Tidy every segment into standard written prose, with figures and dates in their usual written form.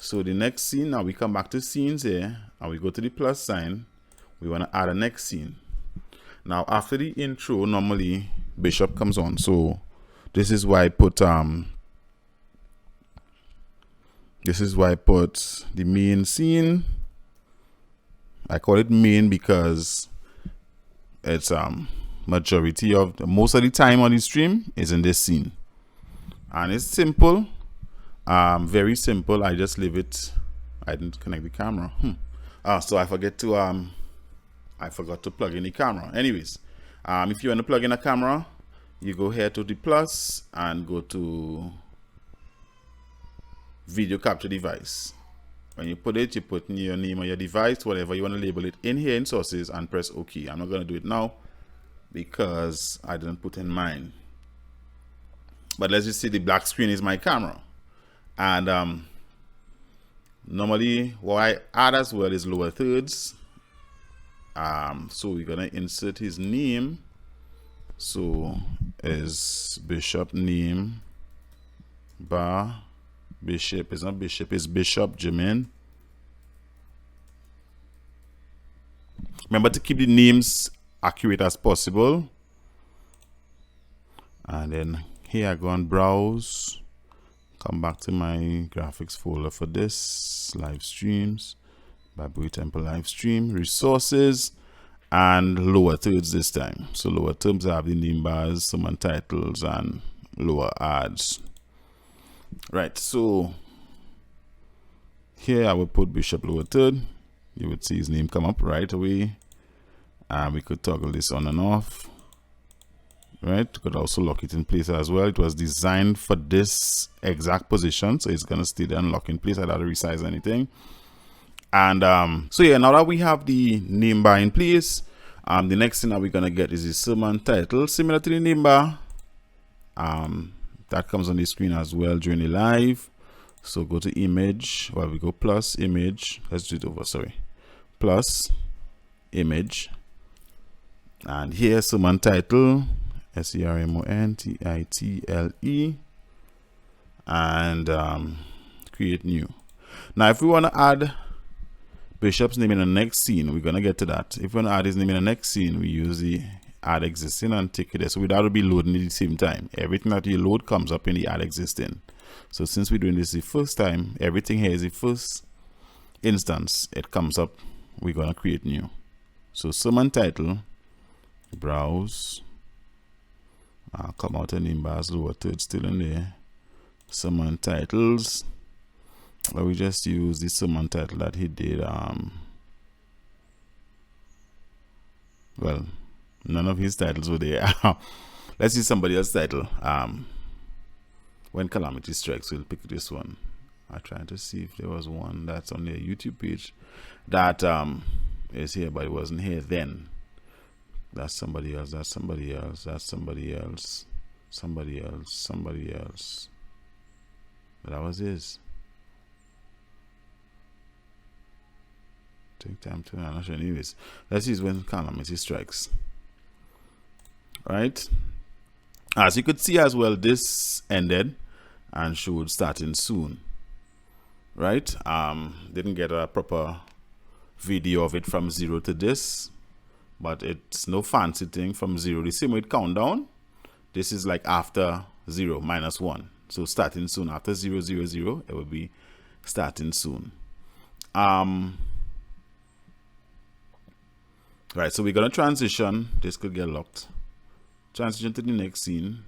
So the next scene, now we come back to scenes here and we go to the plus sign. We want to add a next scene. Now after the intro, normally Bishop comes on. So this is why I put the main scene. I call it main because it's majority of most of the time on the stream is in this scene. And it's simple. Very simple. I just leave it. I didn't connect the camera. So I forgot to plug in the camera. Anyways, if you want to plug in a camera, you go here to the plus and go to video capture device. When you put it, you put in your name of your device, whatever you want to label it in here in sources, and press OK. I'm not going to do it now because I didn't put in mine. But let's just see, the black screen is my camera. And normally what I add as well is lower thirds. So we're gonna insert his name. So is Bishop name bar Bishop. It's not Bishop, it's Bishop Germine. Remember to keep the names accurate as possible. And then here I go and browse. Come back to my graphics folder for this. Live streams. Bible Temple live stream. Resources. And lower thirds this time. So lower thirds have the name bars, summon titles, and lower ads. Right, so here I will put Bishop lower third. You would see his name come up right away. And we could toggle this on and off. Right, could also lock it in place as well. It was designed for this exact position, so it's gonna stay there and lock in place. I don't resize anything. And so yeah, now that we have the name bar in place, the next thing that we're gonna get is the sermon title, similar to the name bar. That comes on the screen as well during the live. So go to image, well, we go plus image. Let's do it over, sorry. Plus image, and here sermon title, SERMONTITLE, and create new. Now if we want to add Bishop's name in the next scene, we're gonna get to that. If we want to add his name in the next scene, we use the add existing and take it there. So without it be loading at the same time. Everything that you load comes up in the add existing. So since we're doing this the first time, everything here is the first instance. It comes up. We're gonna create new. So sermon title, browse. I'll come out and name bars lower third still in there. Sermon titles. But we just use the sermon title that he did. Well, none of his titles were there. Let's see somebody else's title. When calamity strikes, we'll pick this one. I'm trying to see if there was one that's on their YouTube page that is here, but it wasn't here then. That's somebody else. That's somebody else. That's somebody else. Somebody else. Somebody else. That was his. Take time to, I'm not sure. Anyways, let's use when calamity strikes. Right, as you could see as well, this ended and showed starting soon. Right, didn't get a proper video of it from 0 to this, but it's no fancy thing from 0. The same way it countdown, this is like after 0 minus 1, so starting soon. After 0 0 0, it will be starting soon. Right, so we're gonna transition. This could get locked. Transition to the next scene.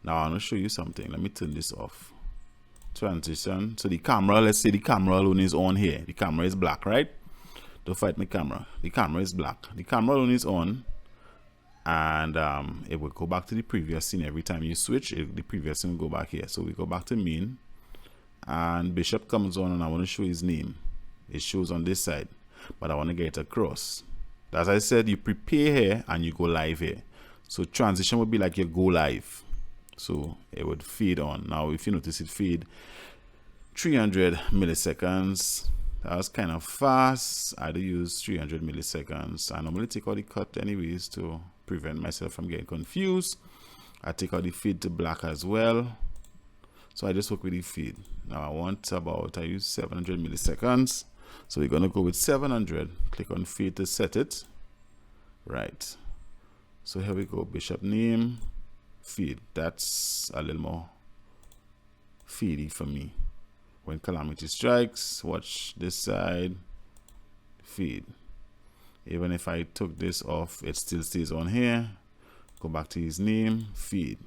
Now I want to show you something. Let me turn this off. Transition. So the camera, let's say the camera alone is on here. The camera is black, right? Don't fight my camera. The camera is black. The camera alone is on, and it will go back to the previous scene every time you switch. The previous scene will go back here. So we go back to main, and Bishop comes on, and I want to show his name. It shows on this side, but I want to get it across. As I said, you prepare here and you go live here. So transition would be like your go live. So it would fade on. Now if you notice it fade 300 milliseconds. That was kind of fast. I do use 300 milliseconds. I normally take out the cut anyways to prevent myself from getting confused. I take out the fade to black as well. So I just work with the feed. Now I want I use 700 milliseconds. So we're gonna go with 700. Click on feed to set it. Right. So here we go. Bishop name, feed. That's a little more feedy for me. When calamity strikes, watch this side, feed. Even if I took this off, it still stays on here. Go back to his name, feed.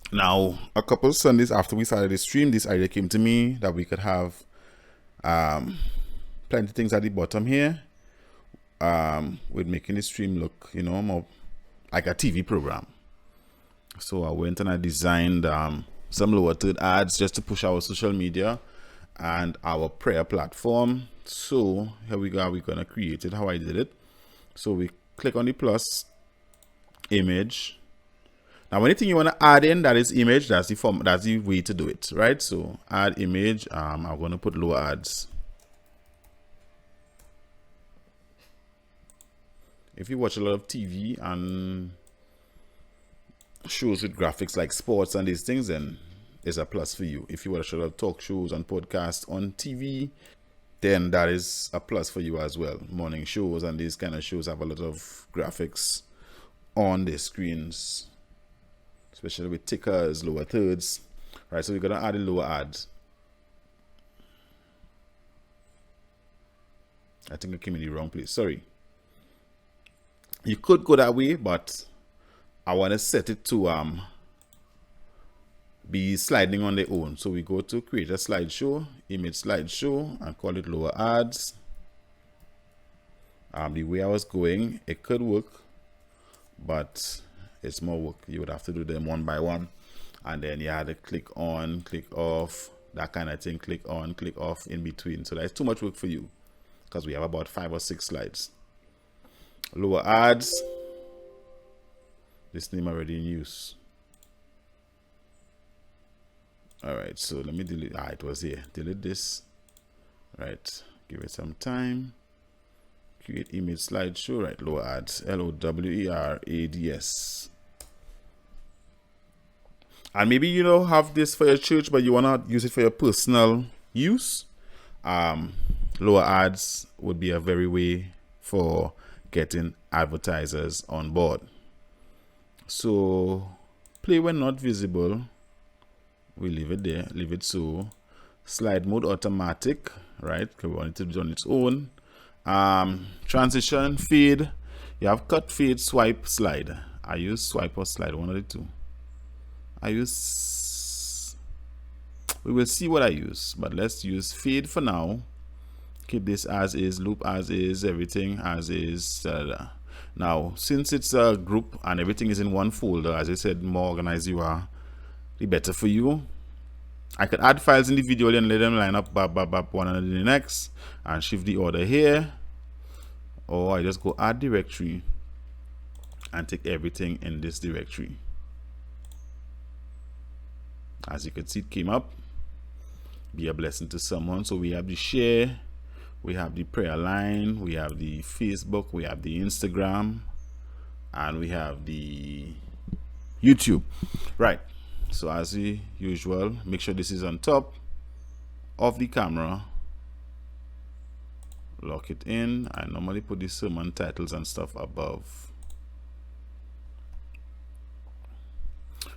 Now, a couple Sundays after we started the stream, this idea came to me that we could have plenty of things at the bottom here with making the stream look, you know, more like a TV program. So I went and I designed some lower third ads just to push our social media and our prayer platform. So here we go. We're gonna create it how I did it. So we click on the plus image. Now anything you want to add in that is image, that's the form, that's the way to do it, right? So add image. I'm gonna put lower ads. If you watch a lot of TV and shows with graphics like sports and these things, then it's a plus for you. If you watch a lot of talk shows and podcasts on TV, then that is a plus for you as well. Morning shows and these kind of shows have a lot of graphics on the screens, especially with tickers, lower thirds. Right, so we're gonna add in lower ads. I think I came in the wrong place, sorry. You could go that way, but I want to set it to be sliding on their own. So we go to create a slideshow, image slideshow, and call it lower ads. The way I was going, it could work, but it's more work. You would have to do them one by one, and then you had to click on, click off, that kind of thing, click on, click off in between. So that's too much work for you because we have about 5 or 6 slides. Lower ads. This name already in use. All right, so let me delete. It was here. Delete this. Right, give it some time. Create image slideshow. Right, lower ads. LOWERADS. And maybe you don't have this for your church, but you wanna use it for your personal use. Lower ads would be a very way for getting advertisers on board. So play when not visible, we leave it there, leave it so. Slide mode automatic, right? Because we want it to do on its own. Transition, fade. You have cut, fade, swipe, slide. I use swipe or slide, one of the two. We will see what I use, but let's use fade for now. Keep this as is, loop as is, everything as is. Now, since it's a group and everything is in one folder, as I said, the more organized you are, the better for you. I could add files in the video and let them line up one under the next and shift the order here. Or I just go add directory and take everything in this directory. As you can see, it came up. Be a blessing to someone. So we have the share. We have the prayer line, we have the Facebook, we have the Instagram, and we have the YouTube. Right, so as usual, make sure this is on top of the camera. Lock it in. I normally put the sermon titles and stuff above.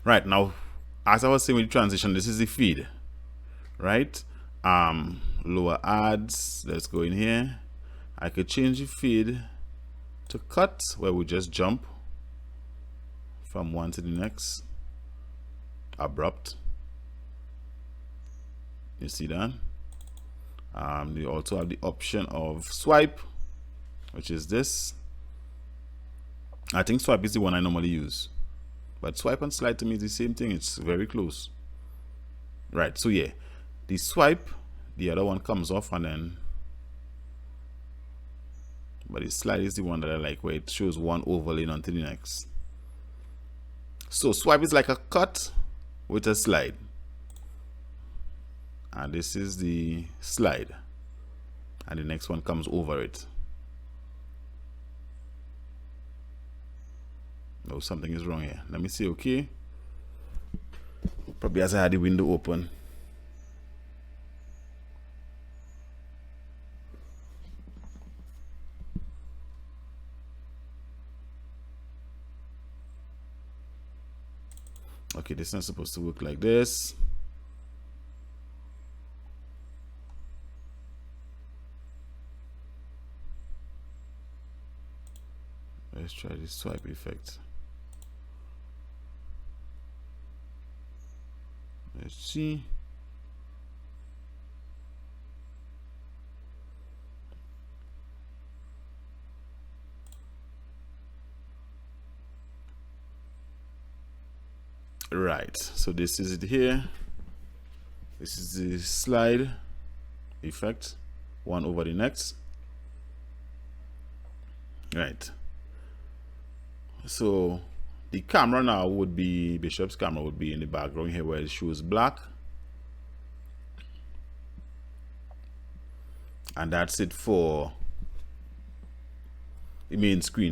Right, now, as I was saying with the transition, this is the feed, right? Lower ads, let's go in here. I could change the feed to cut, where we just jump from one to the next. Abrupt, you see that. You also have the option of swipe, which is this. I think swipe is the one I normally use, but swipe and slide to me is the same thing. It's very close. Right, so yeah, the swipe, the other one comes off, and then, but the slide is the one that I like, where it shows one overlaying onto the next. So swipe is like a cut with a slide, and this is the slide, and the next one comes over it. No, something is wrong here. Let me see. Okay, Probably as I had the window open. Okay, this is not supposed to work like this. Let's try this swipe effect. Let's see. Right, so this is it here. This is the slide effect, one over the next. Right, so the camera now would be, Bishop's camera would be in the background here where it shows black. And that's it for the main screen.